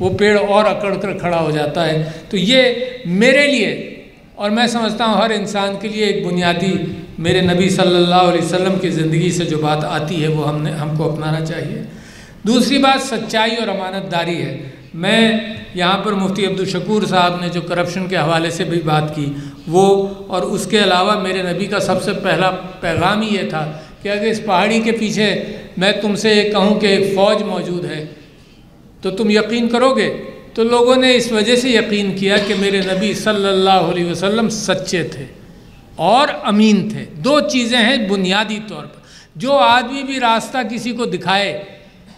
وہ پیڑ اور اکڑ کر کھڑا ہو جاتا ہے۔ تو یہ میرے لیے اور میں سمجھتا ہوں ہر انسان کے لیے ایک بنیادی میرے نبی صلی اللہ علیہ وسلم کی زندگی سے جو بات آتی ہے وہ ہم کو اپنانا چاہیے۔ دوسری بات سچائی اور امانت داری ہے۔ میں یہاں پر مفتی عبدالشکور صاحب نے جو کرپشن کے حوالے سے بھی بات کی وہ، اور اس کے علاوہ میرے نبی کا سب سے پہلا پیغام ہی یہ تھا کہ اگر اس پہاڑی کے پیچھے میں تم سے کہوں کہ ایک فوج موجود ہے تو تم یقین کرو گے؟ تو لوگوں نے اس وجہ سے یقین کیا کہ میرے نبی صلی اللہ علیہ وسلم سچے تھے اور امین تھے۔ دو چیزیں ہیں بنیادی طور پر۔ جو آدمی بھی راستہ کسی کو دکھائے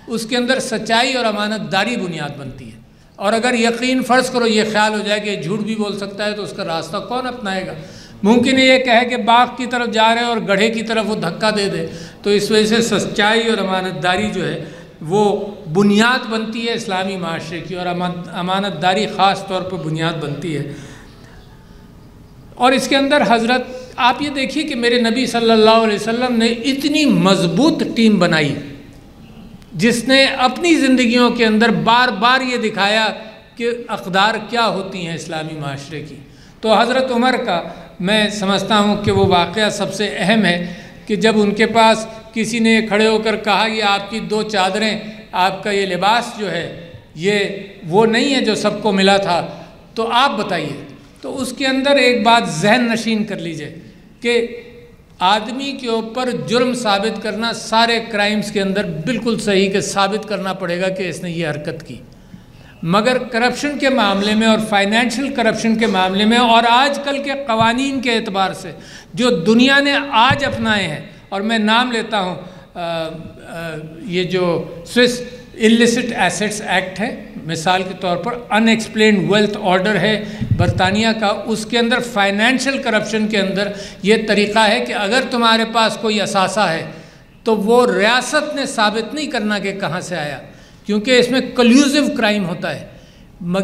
اس کے اندر سچائی اور امانت داری بنیاد بنتی ہے، اور اگر یقین فرض کرو یہ خیال ہو جائے کہ جھوٹ بھی بول سکتا ہے تو اس کا راستہ کون اپنائے گا؟ ممکن ہے یہ کہے کہ باغ کی طرف جا رہے ہیں اور گڑھے کی طرف وہ دھکا دے دے۔ تو اس وجہ سے سچائی اور امانت داری جو ہے وہ بنیاد بنتی ہے اسلامی معاشرے کی، اور امانت داری خاص طور پر بنیاد بنتی ہے۔ اور اس کے اندر حضرت آپ یہ دیکھیے کہ میرے نبی صلی اللہ علیہ وسلم نے اتنی مضبوط ٹیم بنائی جس نے اپنی زندگیوں کے اندر بار بار یہ دکھایا کہ اقدار کیا ہوتی ہیں اسلامی معاشرے کی۔ تو حضرت عمر کا میں سمجھتا ہوں کہ وہ واقعہ سب سے اہم ہے کہ جب ان کے پاس کسی نے کھڑے ہو کر کہا یہ آپ کی 2 چادریں، آپ کا یہ لباس جو ہے یہ وہ نہیں ہے جو سب کو ملا تھا، تو آپ بتائیے۔ تو اس کے اندر ایک بات ذہن نشین کر لیجئے کہ آدمی کے اوپر جرم ثابت کرنا سارے کرائمز کے اندر بالکل صحیح کہ ثابت کرنا پڑے گا کہ اس نے یہ حرکت کی، مگر کرپشن کے معاملے میں اور فائنینشیل کرپشن کے معاملے میں اور آج کل کے قوانین کے اعتبار سے جو دنیا نے آج اپنائے ہیں، اور میں نام لیتا ہوں یہ جو سوئس السٹ ایسٹس ایکٹ ہے مثال کے طور پر، ان ایکسپلینڈ ویلتھ آرڈر ہے برطانیہ کا، اس کے اندر فائنینشیل کرپشن کے اندر یہ طریقہ ہے کہ اگر تمہارے پاس کوئی اثاثہ ہے تو وہ ریاست نے ثابت نہیں کرنا کہ کہاں سے آیا، کیونکہ اس میں کلیوزو کرائم ہوتا ہے۔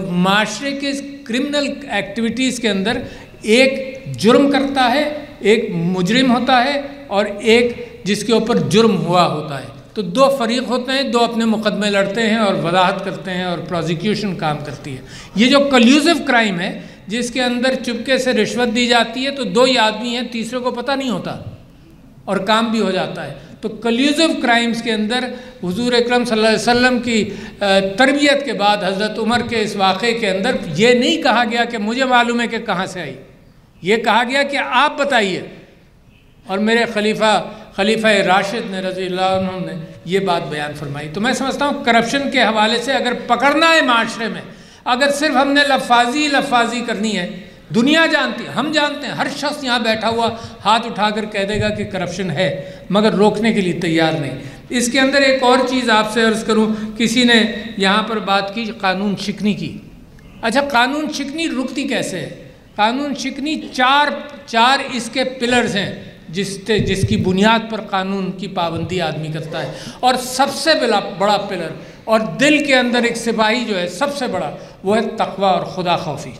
معاشرے کے کرمنل ایکٹیویٹیز کے اندر ایک جرم کرتا ہے، ایک مجرم ہوتا ہے، اور ایک جس کے اوپر جرم ہوا ہوتا ہے۔ تو 2 فریق ہوتے ہیں، 2 اپنے مقدمے لڑتے ہیں اور وضاحت کرتے ہیں اور پروزیکیوشن کام کرتی ہے۔ یہ جو کلیوزو کرائم ہے جس کے اندر چپکے سے رشوت دی جاتی ہے تو 2 ہی آدمی ہیں، تیسرے کو پتہ نہیں ہوتا اور کام بھی ہو جاتا ہے۔ تو کلیوزو کرائمز کے اندر حضور اکرم صلی اللہ علیہ وسلم کی تربیت کے بعد حضرت عمر کے اس واقعے کے اندر یہ نہیں کہا گیا کہ مجھے معلوم ہے کہ کہاں سے آئی، یہ کہا گیا کہ آپ بتائیے، اور میرے خلیفہ راشد نے رضی اللہ عنہ نے یہ بات بیان فرمائی۔ تو میں سمجھتا ہوں کرپشن کے حوالے سے اگر پکڑنا ہے معاشرے میں، اگر صرف ہم نے لفاظی کرنی ہے، دنیا جانتی ہے، ہم جانتے ہیں، ہر شخص یہاں بیٹھا ہوا ہاتھ اٹھا کر کہہ دے گا کہ کرپشن ہے، مگر روکنے کے لیے تیار نہیں۔ اس کے اندر ایک اور چیز آپ سے عرض کروں، کسی نے یہاں پر بات کی قانون شکنی کی۔ اچھا، قانون شکنی رکتی کیسے ہے؟ قانون شکنی چار اس کے پلرز ہیں جس کی بنیاد پر قانون کی پابندی آدمی کرتا ہے، اور سب سے بڑا پلر اور دل کے اندر ایک سپاہی جو ہے سب سے بڑا، وہ ہے تقوی اور خدا خوفی۔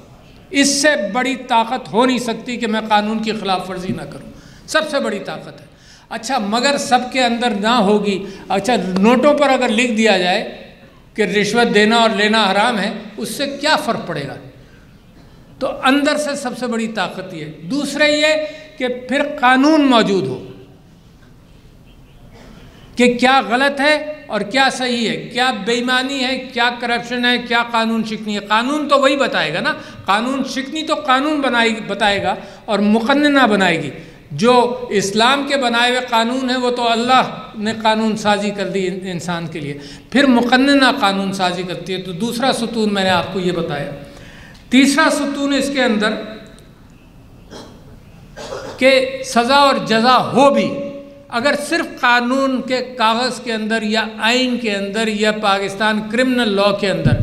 اس سے بڑی طاقت ہو نہیں سکتی کہ میں قانون کی خلاف ورزی نہ کروں، سب سے بڑی طاقت ہے۔ اچھا، مگر سب کے اندر نہ ہوگی۔ اچھا، نوٹوں پر اگر لکھ دیا جائے کہ رشوت دینا اور لینا حرام ہے، اس سے کیا فرق پڑے گا؟ تو اندر سے سب سے بڑی طاقت یہ ہے۔ دوسرے یہ کہ پھر قانون موجود ہو کہ کیا غلط ہے اور کیا صحیح ہے، کیا بے ایمانی ہے، کیا کرپشن ہے، کیا قانون شکنی ہے۔ قانون تو وہی بتائے گا نا، قانون شکنی تو قانون بتائے گا اور مقننہ بنائے گی۔ جو اسلام کے بنائے ہوئے قانون ہیں وہ تو اللہ نے قانون سازی کر دی انسان کے لیے، پھر مقننہ قانون سازی کرتی ہے۔ تو دوسرا ستون میں نے آپ کو یہ بتایا۔ تیسرا ستون اس کے اندر کہ سزا اور جزا ہو بھی، اگر صرف قانون کے کاغذ کے اندر یا آئین کے اندر یا پاکستان کرمنل لا کے اندر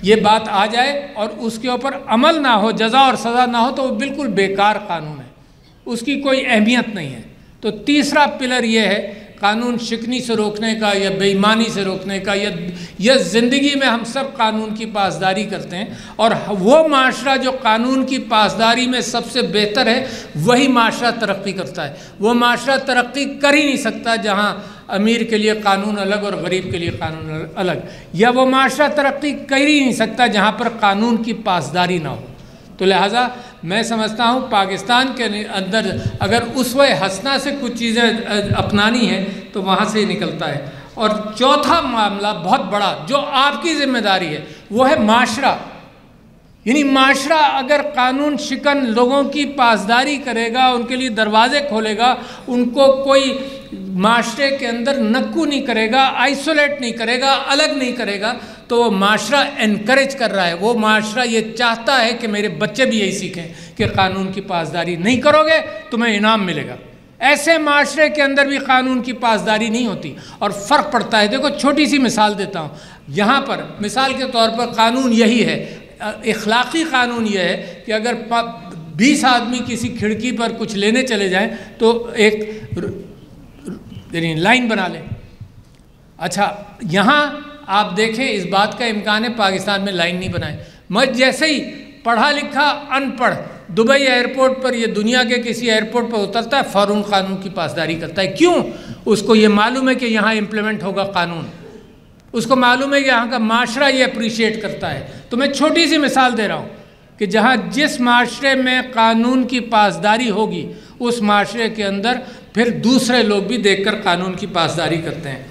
یہ بات آ جائے اور اس کے اوپر عمل نہ ہو، جزا اور سزا نہ ہو، تو وہ بالکل بیکار قانون ہے، اس کی کوئی اہمیت نہیں ہے۔ تو تیسرا پلر یہ ہے قانون شکنی سے روکنے کا یا بے ایمانی سے روکنے کا یا زندگی میں ہم سب قانون کی پاسداری کرتے ہیں، اور وہ معاشرہ جو قانون کی پاسداری میں سب سے بہتر ہے وہی معاشرہ ترقی کرتا ہے۔ وہ معاشرہ ترقی کر ہی نہیں سکتا جہاں امیر کے لیے قانون الگ اور غریب کے لیے قانون الگ، یا وہ معاشرہ ترقی کر ہی نہیں سکتا جہاں پر قانون کی پاسداری نہ ہو۔ تو لہٰذا میں سمجھتا ہوں پاکستان کے اندر اگر اسوہ حسنہ سے کچھ چیزیں اپنانی ہیں تو وہاں سے ہی نکلتا ہے۔ اور چوتھا معاملہ بہت بڑا جو آپ کی ذمہ داری ہے وہ ہے معاشرہ، یعنی معاشرہ اگر قانون شکن لوگوں کی پاسداری کرے گا، ان کے لیے دروازے کھولے گا، ان کو کوئی معاشرے کے اندر نکو نہیں کرے گا، آئسولیٹ نہیں کرے گا، الگ نہیں کرے گا، تو وہ معاشرہ انکریج کر رہا ہے، وہ معاشرہ یہ چاہتا ہے کہ میرے بچے بھی یہی سیکھیں کہ قانون کی پاسداری نہیں کرو گے تمہیں انعام ملے گا۔ ایسے معاشرے کے اندر بھی قانون کی پاسداری نہیں ہوتی اور فرق پڑتا ہے۔ دیکھو چھوٹی سی مثال دیتا ہوں، یہاں پر مثال کے طور پر قانون یہی ہے، اخلاقی قانون یہ ہے کہ اگر 20 آدمی کسی کھڑکی پر کچھ لینے چلے جائیں تو ایک یعنی لائن بنا لیں۔ اچھا یہاں آپ دیکھیں اس بات کا امکان ہے پاکستان میں لائن نہیں بنائے، میں جیسے ہی پڑھا لکھا ان پڑھ دبئی ایئرپورٹ پر یا دنیا کے کسی ایئرپورٹ پر اترتا ہے فوراً قانون کی پاسداری کرتا ہے۔ کیوں؟ اس کو یہ معلوم ہے کہ یہاں امپلیمنٹ ہوگا قانون، اس کو معلوم ہے کہ یہاں کا معاشرہ یہ اپریشیٹ کرتا ہے۔ تو میں چھوٹی سی مثال دے رہا ہوں کہ جہاں جس معاشرے میں قانون کی پاسداری ہوگی اس معاشرے کے اندر پھر دوسرے لوگ بھی دیکھ کر قانون کی پاسداری کرتے ہیں۔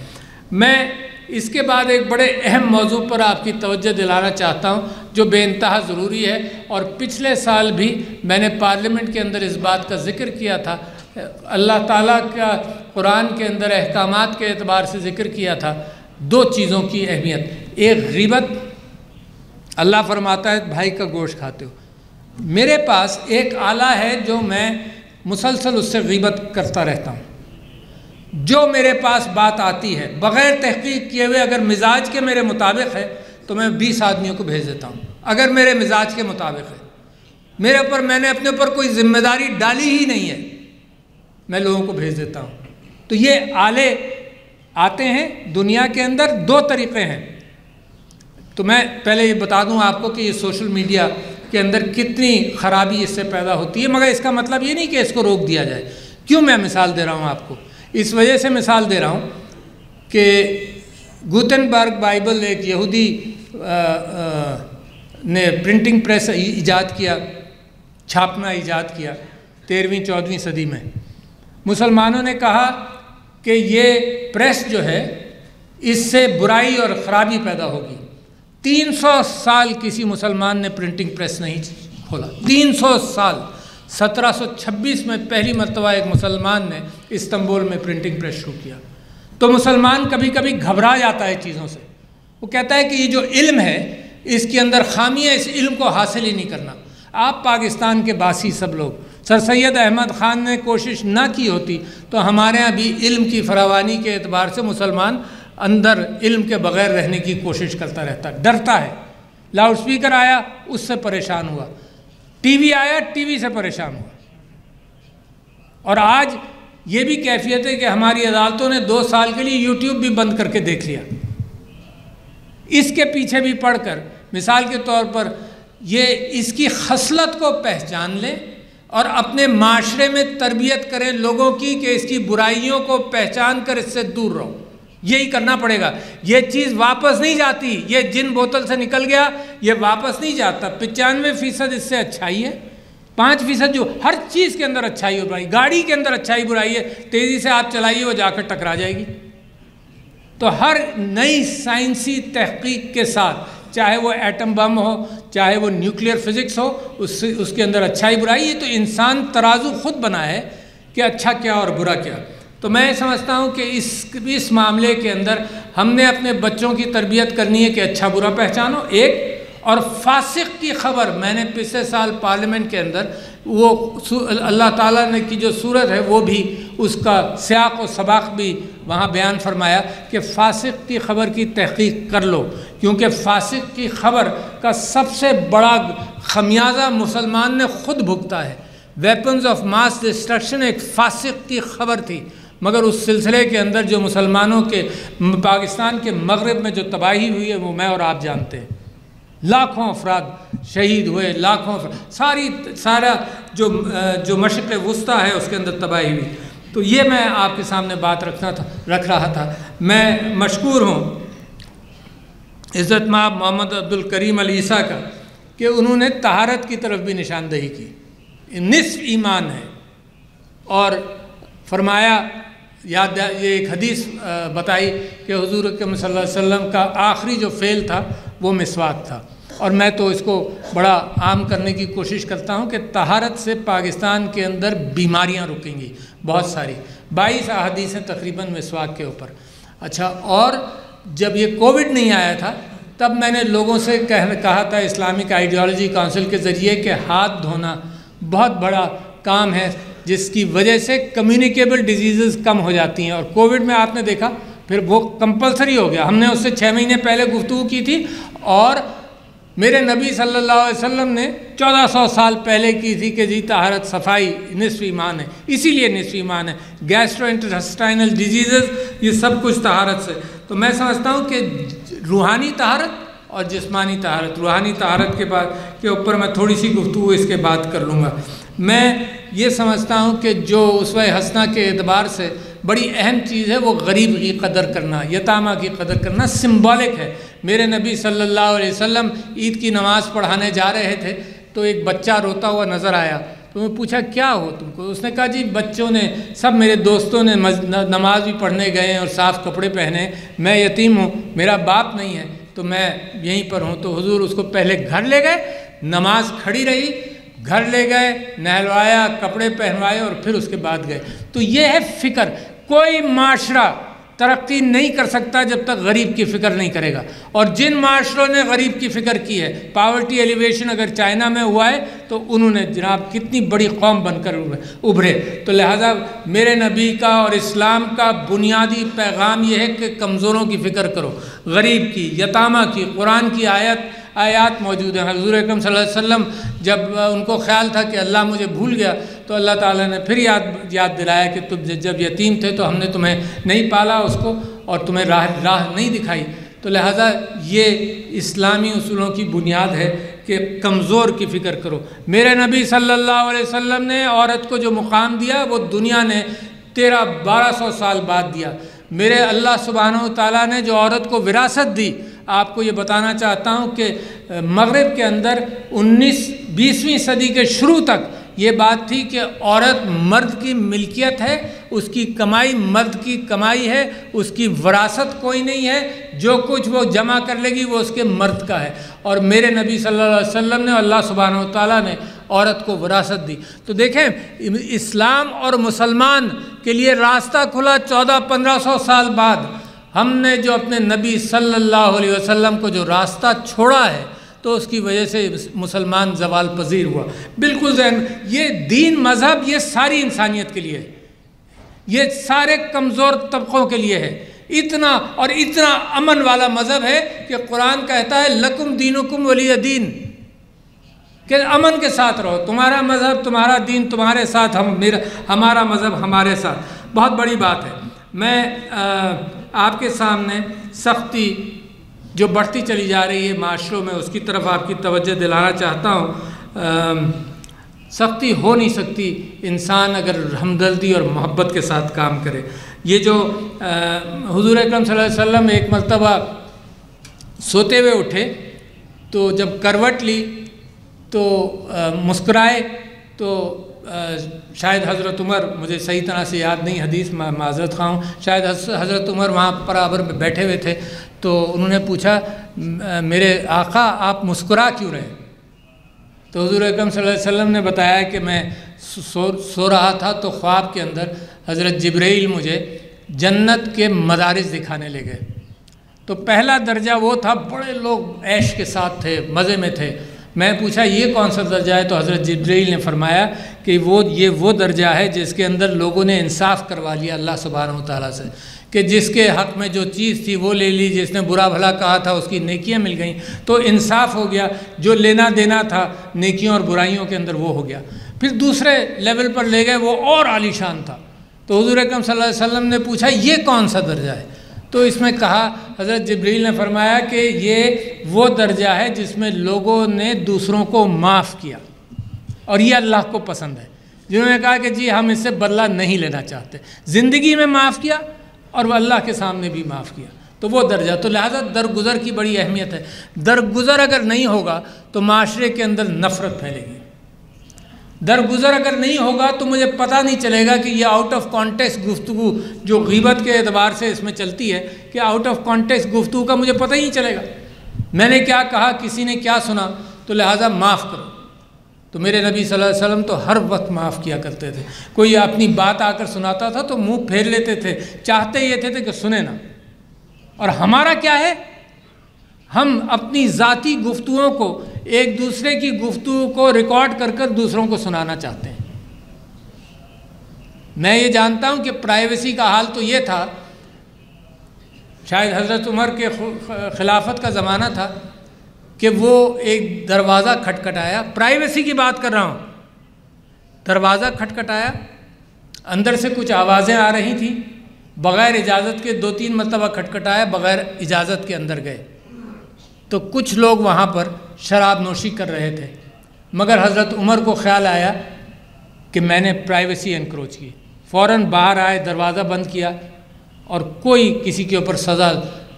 میں اس کے بعد ایک بڑے اہم موضوع پر آپ کی توجہ دلانا چاہتا ہوں جو بے انتہا ضروری ہے، اور پچھلے سال بھی میں نے پارلیمنٹ کے اندر اس بات کا ذکر کیا تھا، اللہ تعالیٰ کا قرآن کے اندر احکامات کے اعتبار سے ذکر کیا تھا۔ دو چیزوں کی اہمیت، ایک غیبت، اللہ فرماتا ہے بھائی کا گوشت کھاتے ہو، میرے پاس ایک آلہ ہے جو میں مسلسل اس سے غیبت کرتا رہتا ہوں، جو میرے پاس بات آتی ہے بغیر تحقیق کیے ہوئے اگر مزاج کے میرے مطابق ہے تو میں 20 آدمیوں کو بھیج دیتا ہوں، اگر میرے مزاج کے مطابق ہے، میرے اوپر میں نے اپنے اوپر کوئی ذمہ داری ڈالی ہی نہیں ہے، میں لوگوں کو بھیج دیتا ہوں۔ تو یہ آلے آتے ہیں دنیا کے اندر، دو طریقے ہیں۔ تو میں پہلے یہ بتا دوں آپ کو کہ یہ سوشل میڈیا کے اندر کتنی خرابی اس سے پیدا ہوتی ہے، مگر اس کا مطلب یہ نہیں کہ اس کو روک دیا جائے۔ کیوں میں مثال دے رہا ہوں آپ کو؟ اس وجہ سے مثال دے رہا ہوں کہ گوتنبرگ بائبل ایک یہودی نے پرنٹنگ پریس ایجاد کیا، چھاپنا ایجاد کیا 13ویں 14ویں صدی میں۔ مسلمانوں نے کہا کہ یہ پریس جو ہے اس سے برائی اور خرابی پیدا ہوگی۔ 300 سال کسی مسلمان نے پرنٹنگ پریس نہیں کھولا، 300 سال۔ 1726 میں پہلی مرتبہ ایک مسلمان نے استنبول میں پرنٹنگ پریس شروع کیا۔ تو مسلمان کبھی کبھی گھبرا جاتا ہے چیزوں سے، وہ کہتا ہے کہ یہ جو علم ہے اس کے اندر خامی ہے، اس علم کو حاصل ہی نہیں کرنا۔ آپ پاکستان کے باسی سب لوگ، سر سید احمد خان نے کوشش نہ کی ہوتی تو ہمارے یہاں بھی علم کی فراوانی کے اعتبار سے مسلمان اندر علم کے بغیر رہنے کی کوشش کرتا رہتا، ڈرتا ہے۔ لاؤڈ سپیکر آیا اس سے پریشان ہوا، ٹی وی آیا ٹی وی سے پریشان ہوا، اور آج یہ بھی کیفیت ہے کہ ہماری عدالتوں نے 2 سال کے لیے یوٹیوب بھی بند کر کے دیکھ لیا۔ اس کے پیچھے بھی پڑھ کر مثال کے طور پر یہ اس کی خصلت کو پہچان لیں اور اپنے معاشرے میں تربیت کریں لوگوں کی کہ اس کی برائیوں کو پہچان کر اس سے دور رہو، یہی کرنا پڑے گا۔ یہ چیز واپس نہیں جاتی، یہ جن بوتل سے نکل گیا یہ واپس نہیں جاتا۔ 95% اس سے اچھائی ہے، 5% جو ہر چیز کے اندر اچھائی اور برائی، گاڑی کے اندر اچھائی برائی ہے، تیزی سے آپ چلائیے وہ جا کر ٹکرا جائے گی۔ تو ہر نئی سائنسی تحقیق کے ساتھ، چاہے وہ ایٹم بم ہو، چاہے وہ نیوکلیئر فزکس ہو، اس کے اندر اچھائی برائی ہے۔ تو انسان ترازو خود بنا ہے کہ اچھا کیا اور برا کیا۔ تو میں سمجھتا ہوں کہ اس معاملے کے اندر ہم نے اپنے بچوں کی تربیت کرنی ہے کہ اچھا برا پہچانو، ایک، اور فاسق کی خبر میں نے پچھلے سال پارلیمنٹ کے اندر وہ اللہ تعالیٰ نے کی جو صورت ہے وہ بھی اس کا سیاق و سباق بھی وہاں بیان فرمایا کہ فاسق کی خبر کی تحقیق کر لو، کیونکہ فاسق کی خبر کا سب سے بڑا خمیازہ مسلمان نے خود بھگتا ہے۔ ویپنز آف ماس ڈسٹرکشن ایک فاسق کی خبر تھی، مگر اس سلسلے کے اندر جو مسلمانوں کے پاکستان کے مغرب میں جو تباہی ہوئی ہے وہ میں اور آپ جانتے ہیں. لاکھوں افراد شہید ہوئے، لاکھوں سارا جو مشرق وسطیٰ ہے اس کے اندر تباہی ہوئی. تو یہ میں آپ کے سامنے بات رکھ رہا تھا. میں مشکور ہوں عزت مآب محمد عبدالکریم العیسیٰ کا کہ انہوں نے طہارت کی طرف بھی نشاندہی کی. نصف ایمان ہے. اور فرمایا، یہ ایک حدیث بتائی کہ حضور اکرم صلی اللہ علیہ وسلم کا آخری جو فعل تھا وہ مسواک تھا. اور میں تو اس کو بڑا عام کرنے کی کوشش کرتا ہوں کہ طہارت سے پاکستان کے اندر بیماریاں رکیں گی بہت ساری. 22 احادیث ہیں تقریباً مسواک کے اوپر. اچھا، اور جب یہ کووڈ نہیں آیا تھا تب میں نے لوگوں سے کہا تھا اسلامک آئیڈیالوجی کونسل کے ذریعے کہ ہاتھ دھونا بہت بڑا کام ہے جس کی وجہ سے کمیونیکیبل ڈیزیزز کم ہو جاتی ہیں. اور کووڈ میں آپ نے دیکھا پھر وہ کمپلسری ہو گیا. ہم نے اس سے 6 مہینے پہلے گفتگو کی تھی اور میرے نبی صلی اللہ علیہ وسلم نے 1400 سال پہلے کی تھی کہ جی طہارت صفائی نصف ایمان ہے. اسی لیے نصف ایمان ہے. گیسٹرو انٹسٹائنل ڈیزیزز یہ سب کچھ طہارت سے. تو میں سمجھتا ہوں کہ روحانی طہارت اور جسمانی طہارت، روحانی طہارت کے اوپر میں تھوڑی سی گفتگو اس کے بعد کر لوں گا. میں یہ سمجھتا ہوں کہ جو اسوہ حسنہ کے اعتبار سے بڑی اہم چیز ہے وہ غریب کی قدر کرنا، یتامہ کی قدر کرنا سمبولک ہے. میرے نبی صلی اللہ علیہ وسلم عید کی نماز پڑھانے جا رہے تھے تو ایک بچہ روتا ہوا نظر آیا. تو میں پوچھا کیا ہو تم کو؟ اس نے کہا جی بچوں نے سب میرے دوستوں نے نماز بھی پڑھنے گئے اور صاف کپڑے پہنے، میں یتیم ہوں، میرا باپ نہیں ہے تو میں یہیں پر ہوں. تو حضور اس کو پہلے گھر لے گئے، نماز کھڑی رہی، گھر لے گئے، نہلوایا، کپڑے پہنوائے اور پھر اس کے بعد گئے. تو یہ ہے فکر. کوئی معاشرہ ترقی نہیں کر سکتا جب تک غریب کی فکر نہیں کرے گا. اور جن معاشروں نے غریب کی فکر کی ہے، پاورٹی ایلیویشن اگر چائنا میں ہوا ہے تو انہوں نے جناب کتنی بڑی قوم بن کر ابھرے. تو لہٰذا میرے نبی کا اور اسلام کا بنیادی پیغام یہ ہے کہ کمزوروں کی فکر کرو، غریب کی، یتامہ کی. قرآن کی آیات موجود ہیں. حضور اکرم صلی اللہ علیہ وسلم جب ان کو خیال تھا کہ اللہ مجھے بھول گیا تو اللہ تعالیٰ نے پھر یاد دلایا کہ تم جب یتیم تھے تو ہم نے تمہیں نہیں پالا اس کو اور تمہیں راہ نہیں دکھائی. تو لہٰذا یہ اسلامی اصولوں کی بنیاد ہے کہ کمزور کی فکر کرو. میرے نبی صلی اللہ علیہ وسلم نے عورت کو جو مقام دیا وہ دنیا نے 1200 سال بعد دیا. میرے اللہ سبحانہ و تعالیٰ نے جو عورت کو وراثت دی، آپ کو یہ بتانا چاہتا ہوں کہ مغرب کے اندر 19-20ویں صدی کے شروع تک یہ بات تھی کہ عورت مرد کی ملکیت ہے، اس کی کمائی مرد کی کمائی ہے، اس کی وراثت کوئی نہیں ہے، جو کچھ وہ جمع کر لے گی وہ اس کے مرد کا ہے. اور میرے نبی صلی اللہ علیہ وسلم نے، اللہ سبحانہ و تعالیٰ نے عورت کو وراثت دی. تو دیکھیں اسلام اور مسلمان کے لیے راستہ کھلا 1400-1500 سال بعد. ہم نے جو اپنے نبی صلی اللہ علیہ وسلم کو جو راستہ چھوڑا ہے تو اس کی وجہ سے مسلمان زوال پذیر ہوا. بالکل ذہن، یہ دین مذہب یہ ساری انسانیت کے لیے ہے، یہ سارے کمزور طبقوں کے لیے ہے. اتنا امن والا مذہب ہے کہ قرآن کہتا ہے لکم دینکم ولی دین، کہ امن کے ساتھ رہو، تمہارا مذہب تمہارا دین تمہارے ساتھ، ہمارا مذہب ہمارے ساتھ. بہت بڑی بات ہے. میں آپ کے سامنے سختی جو بڑھتی چلی جا رہی ہے معاشروں میں اس کی طرف آپ کی توجہ دلانا چاہتا ہوں. سختی ہو نہیں سکتی انسان اگر ہمدردی اور محبت کے ساتھ کام کرے. یہ جو حضور اکرم صلی اللہ علیہ وسلم ایک مرتبہ سوتے ہوئے اٹھے تو جب کروٹ لی تو مسکرائے تو شاید حضرت عمر، مجھے صحیح طرح سے یاد نہیں حدیث، معذرت خواہ ہوں، شاید حضرت عمر وہاں برابر میں بیٹھے ہوئے تھے تو انہوں نے پوچھا میرے آقا آپ مسکرا کیوں رہے؟ تو حضور اکرم صلی اللہ علیہ وسلم نے بتایا کہ میں سو رہا تھا تو خواب کے اندر حضرت جبرائیل مجھے جنت کے مدارس دکھانے لے گئے. تو پہلا درجہ وہ تھا، بڑے لوگ عیش کے ساتھ تھے، مزے میں تھے. میں پوچھا یہ کون سا درجہ ہے؟ تو حضرت جبرائیل نے فرمایا کہ یہ وہ درجہ ہے جس کے اندر لوگوں نے انصاف کروا لیا اللہ سبحانہ و تعالیٰ سے، کہ جس کے حق میں جو چیز تھی وہ لے لی، جس نے برا بھلا کہا تھا اس کی نیکیاں مل گئیں، تو انصاف ہو گیا. جو لینا دینا تھا نیکیوں اور برائیوں کے اندر وہ ہو گیا. پھر دوسرے لیول پر لے گئے، وہ اور عالی شان تھا. تو حضور اکرم صلی اللہ علیہ وسلم نے پوچھا یہ کون سا درجہ ہے؟ تو اس میں کہا، حضرت جبریل نے فرمایا کہ یہ وہ درجہ ہے جس میں لوگوں نے دوسروں کو معاف کیا، اور یہ اللہ کو پسند ہے۔ جنہوں نے کہا کہ جی ہم اس سے بدلہ نہیں لینا چاہتے، زندگی میں معاف کیا اور وہ اللہ کے سامنے بھی معاف کیا، تو وہ درجہ۔ تو لہذا درگزر کی بڑی اہمیت ہے۔ درگزر اگر نہیں ہوگا تو معاشرے کے اندر نفرت پھیلے گی۔ درگزر اگر نہیں ہوگا تو مجھے پتہ نہیں چلے گا کہ یہ آؤٹ آف کانٹیکسٹ گفتگو جو غیبت کے اعتبار سے اس میں چلتی ہے کہ آؤٹ آف کانٹیکسٹ گفتگو کا مجھے پتہ ہی نہیں چلے گا، میں نے کیا کہا، کسی نے کیا سنا، تو لہٰذا معاف کرو۔ تو میرے نبی صلی اللہ علیہ وسلم تو ہر وقت معاف کیا کرتے تھے۔ کوئی اپنی بات آ کر سناتا تھا تو منہ پھیر لیتے تھے، چاہتے یہ تھے کہ سنے نہ۔ اور ہمارا کیا ہے، ہم اپنی ذاتی گفتگوؤں کو، ایک دوسرے کی گفتگو کو ریکارڈ کر کر دوسروں کو سنانا چاہتے ہیں۔ میں یہ جانتا ہوں کہ پرائیویسی کا حال تو یہ تھا، شاید حضرت عمر کے خلافت کا زمانہ تھا کہ وہ ایک دروازہ کھٹکھٹایا، پرائیویسی کی بات کر رہا ہوں، دروازہ کھٹکھٹایا، اندر سے کچھ آوازیں آ رہی تھیں، بغیر اجازت کے 2-3 مرتبہ کھٹکھٹایا، بغیر اجازت کے اندر گئے، تو کچھ لوگ وہاں پر شراب نوشی کر رہے تھے، مگر حضرت عمر کو خیال آیا کہ میں نے پرائیویسی انکروچ کی، فوراً باہر آئے، دروازہ بند کیا اور کوئی کسی کے اوپر سزا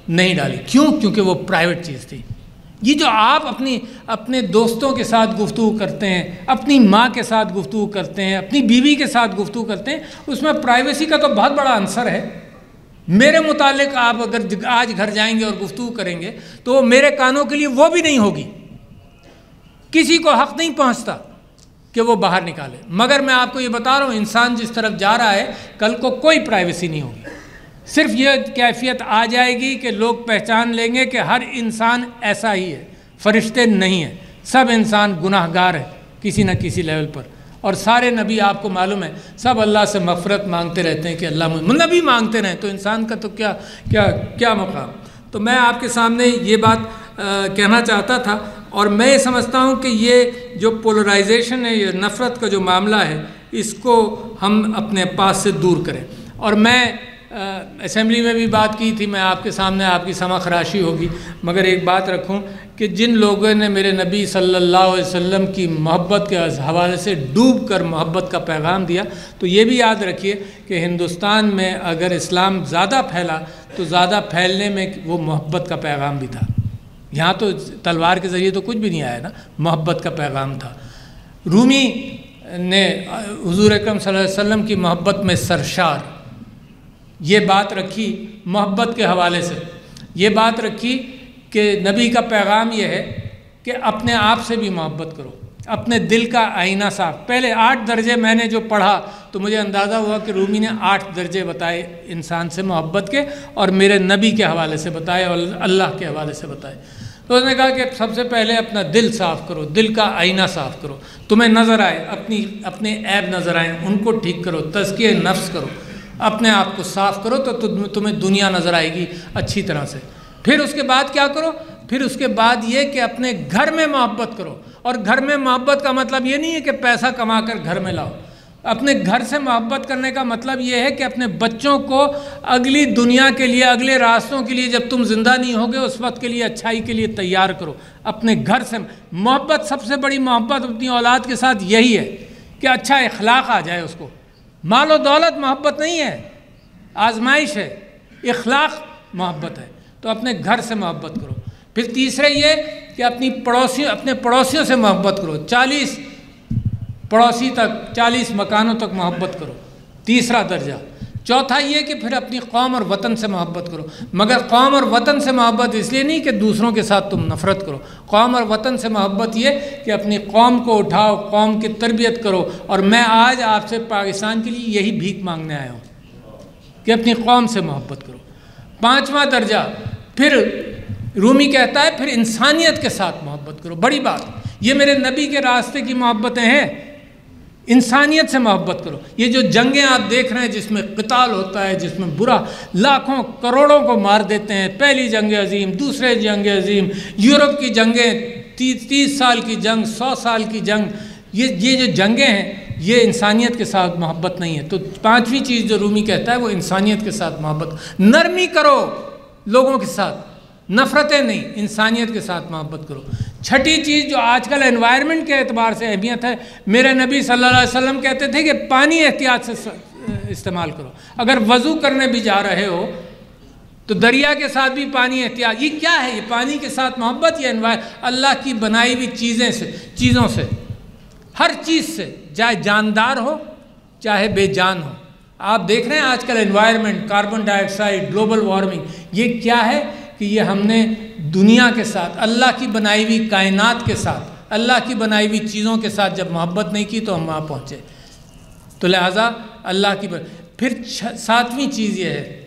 نہیں ڈالی۔ کیوں؟ کیونکہ وہ پرائیویٹ چیز تھی۔ یہ جو آپ اپنے دوستوں کے ساتھ گفتگو کرتے ہیں، اپنی ماں کے ساتھ گفتگو کرتے ہیں، اپنی بیوی کے ساتھ گفتگو کرتے ہیں، اس میں پرائیویسی کا تو بہت بڑا عنصر ہے۔ میرے متعلق آپ اگر آج گھر جائیں گے اور گفتگو کریں گے تو میرے کانوں کے لیے وہ بھی نہیں ہوگی، کسی کو حق نہیں پہنچتا کہ وہ باہر نکالے۔ مگر میں آپ کو یہ بتا رہا ہوں، انسان جس طرف جا رہا ہے کل کو کوئی پرائیویسی نہیں ہوگی۔ صرف یہ کیفیت آ جائے گی کہ لوگ پہچان لیں گے کہ ہر انسان ایسا ہی ہے، فرشتے نہیں ہیں، سب انسان گناہ گار ہیں کسی نہ کسی لیول پر، اور سارے نبی آپ کو معلوم ہے سب اللہ سے مغفرت مانگتے رہتے ہیں کہ اللہ نبی مانگتے رہیں، تو انسان کا تو کیا مقام۔ تو میں آپ کے سامنے یہ بات کہنا چاہتا تھا، اور میں یہ سمجھتا ہوں کہ یہ جو پولرائزیشن ہے، یہ نفرت کا جو معاملہ ہے، اس کو ہم اپنے پاس سے دور کریں۔ اور میں اسمبلی میں بھی بات کی تھی، میں آپ کے سامنے، آپ کی سمع خراشی ہوگی، مگر ایک بات رکھوں کہ جن لوگوں نے میرے نبی صلی اللہ علیہ وسلم کی محبت کے حوالے سے ڈوب کر محبت کا پیغام دیا، تو یہ بھی یاد رکھیے کہ ہندوستان میں اگر اسلام زیادہ پھیلا تو زیادہ پھیلنے میں وہ محبت کا پیغام بھی تھا۔ یہاں تو تلوار کے ذریعے تو کچھ بھی نہیں آیا نا، محبت کا پیغام تھا۔ رومی نے حضور اکرم صلی اللہ علیہ وسلم کی محبت میں سرشار یہ بات رکھی، محبت کے حوالے سے یہ بات رکھی کہ نبی کا پیغام یہ ہے کہ اپنے آپ سے بھی محبت کرو، اپنے دل کا آئینہ صاف۔ پہلے 8 درجے میں نے جو پڑھا تو مجھے اندازہ ہوا کہ رومی نے 8 درجے بتائے انسان سے محبت کے، اور میرے نبی کے حوالے سے بتائے اور اللہ کے حوالے سے بتائے۔ تو اس نے کہا کہ سب سے پہلے اپنا دل صاف کرو، دل کا آئینہ صاف کرو، تمہیں نظر آئے اپنے عیب نظر آئیں، ان کو ٹھیک کرو، تزکیہ نفس کرو، اپنے آپ کو صاف کرو تو تمہیں دنیا نظر آئے گی اچھی طرح سے۔ پھر اس کے بعد کیا کرو؟ پھر اس کے بعد یہ کہ اپنے گھر میں محبت کرو، اور گھر میں محبت کا مطلب یہ نہیں ہے کہ پیسہ کما کر گھر میں لاؤ۔ اپنے گھر سے محبت کرنے کا مطلب یہ ہے کہ اپنے بچوں کو اگلی دنیا کے لیے، اگلے راستوں کے لیے، جب تم زندہ نہیں ہوگے اس وقت کے لیے، اچھائی کے لیے تیار کرو۔ اپنے گھر سے محبت، سب سے بڑی محبت اپنی اولاد کے ساتھ یہی ہے کہ اچھا اخلاق آ جائے اس کو۔ مال و دولت محبت نہیں ہے، آزمائش ہے، اخلاق محبت ہے۔ تو اپنے گھر سے محبت کرو۔ پھر تیسرے یہ کہ اپنے پڑوسیوں سے محبت کرو، 40 پڑوسی تک، 40 مکانوں تک محبت کرو، تیسرا درجہ۔ چوتھا یہ کہ پھر اپنی قوم اور وطن سے محبت کرو، مگر قوم اور وطن سے محبت اس لیے نہیں کہ دوسروں کے ساتھ تم نفرت کرو۔ قوم اور وطن سے محبت یہ کہ اپنی قوم کو اٹھاؤ، قوم کی تربیت کرو۔ اور میں آج آپ سے پاکستان کے لیے یہی بھیک مانگنے آیا ہوں کہ اپنی قوم سے محبت کرو۔ 5واں درجہ پھر رومی کہتا ہے پھر انسانیت کے ساتھ محبت کرو۔ بڑی بات، یہ میرے نبی کے راستے کی محبتیں ہیں، انسانیت سے محبت کرو۔ یہ جو جنگیں آپ دیکھ رہے ہیں جس میں قتال ہوتا ہے، جس میں برا لاکھوں کروڑوں کو مار دیتے ہیں، پہلی جنگ عظیم، دوسرے جنگ عظیم، یورپ کی جنگیں، 30 سال کی جنگ، 100 سال کی جنگ، یہ جو جنگیں ہیں یہ انسانیت کے ساتھ محبت نہیں ہے۔ تو پانچویں چیز جو رومی کہتا ہے وہ انسانیت کے ساتھ محبت، نرمی کرو لوگوں کے ساتھ، نفرتیں نہیں، انسانیت کے ساتھ محبت کرو۔ چھٹی چیز جو آج کل انوائرمنٹ کے اعتبار سے اہمیت ہے، میرے نبی صلی اللہ علیہ وسلم کہتے تھے کہ پانی احتیاط سے استعمال کرو۔ اگر وضو کرنے بھی جا رہے ہو تو دریا کے ساتھ بھی پانی احتیاط۔ یہ کیا ہے؟ یہ پانی کے ساتھ محبت، یہ اللہ کی بنائی ہوئی چیزوں سے، ہر چیز سے، چاہے جاندار ہو چاہے بے جان ہو۔ آپ دیکھ رہے ہیں آج کل انوائرمنٹ، کاربن ڈائی آکسائڈ، گلوبل وارمنگ، یہ کیا ہے کہ یہ ہم نے دنیا کے ساتھ، اللہ کی بنائی ہوئی کائنات کے ساتھ، اللہ کی بنائی ہوئی چیزوں کے ساتھ جب محبت نہیں کی تو ہم وہاں پہنچے۔ تو لہٰذا اللہ کی پھر ساتویں چیز یہ ہے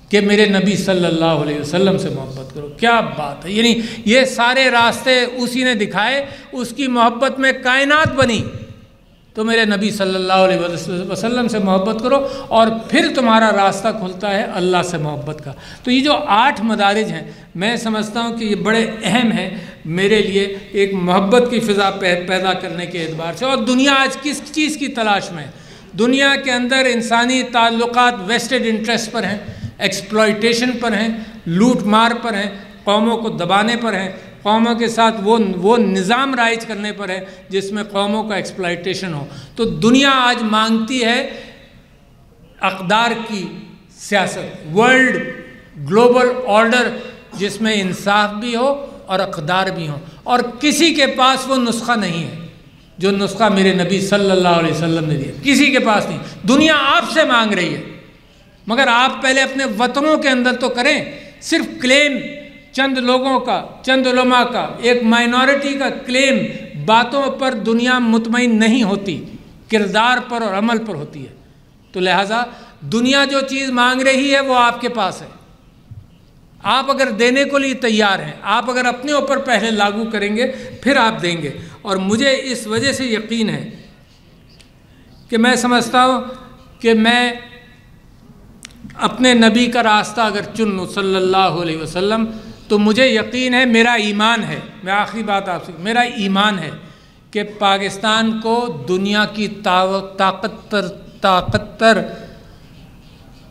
کہ میرے نبی صلی اللہ علیہ وسلم سے محبت کرو۔ کیا بات ہے! یعنی یہ سارے راستے اسی نے دکھائے، اس کی محبت میں کائنات بنی۔ تو میرے نبی صلی اللہ علیہ وسلم سے محبت کرو اور پھر تمہارا راستہ کھلتا ہے اللہ سے محبت کا۔ تو یہ جو 8 مدارج ہیں، میں سمجھتا ہوں کہ یہ بڑے اہم ہیں میرے لیے ایک محبت کی فضا پیدا کرنے کے اعتبار سے۔ اور دنیا آج کس چیز کی تلاش میں ہے؟ دنیا کے اندر انسانی تعلقات ویسٹڈ انٹرسٹ پر ہیں، ایکسپلائٹیشن پر ہیں، لوٹ مار پر ہیں، قوموں کو دبانے پر ہیں، قوموں کے ساتھ وہ نظام رائج کرنے پر ہے جس میں قوموں کا ایکسپلائٹیشن ہو۔ تو دنیا آج مانگتی ہے اقدار کی سیاست، ورلڈ گلوبل آرڈر جس میں انصاف بھی ہو اور اقدار بھی ہوں، اور کسی کے پاس وہ نسخہ نہیں ہے جو نسخہ میرے نبی صلی اللہ علیہ وسلم نے دیا، کسی کے پاس نہیں۔ دنیا آپ سے مانگ رہی ہے، مگر آپ پہلے اپنے وطنوں کے اندر تو کریں۔ صرف کلیم چند لوگوں کا، چند علماء کا، ایک مائنورٹی کا کلیم باتوں پر دنیا مطمئن نہیں ہوتی، کردار پر اور عمل پر ہوتی ہے۔ تو لہٰذا دنیا جو چیز مانگ رہی ہے وہ آپ کے پاس ہے، آپ اگر دینے کو لیے تیار ہیں، آپ اگر اپنے اوپر پہلے لاگو کریں گے پھر آپ دیں گے۔ اور مجھے اس وجہ سے یقین ہے کہ میں سمجھتا ہوں کہ میں اپنے نبی کا راستہ اگر چن لوں صلی اللہ علیہ وسلم تو مجھے یقین ہے، میرا ایمان ہے، میں آخری بات آپ سے، میرا ایمان ہے کہ پاکستان کو دنیا کی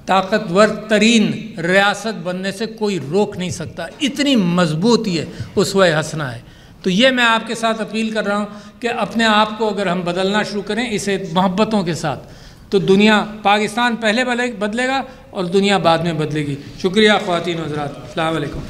طاقتور ترین ریاست بننے سے کوئی روک نہیں سکتا، اتنی مضبوط یہ اسوہ حسنہ ہے۔ تو یہ میں آپ کے ساتھ اپیل کر رہا ہوں کہ اپنے آپ کو اگر ہم بدلنا شروع کریں اسے محبتوں کے ساتھ، تو دنیا، پاکستان پہلے بدلے گا اور دنیا بعد میں بدلے گی۔ شکریہ خواتین و حضرات، السلام علیکم۔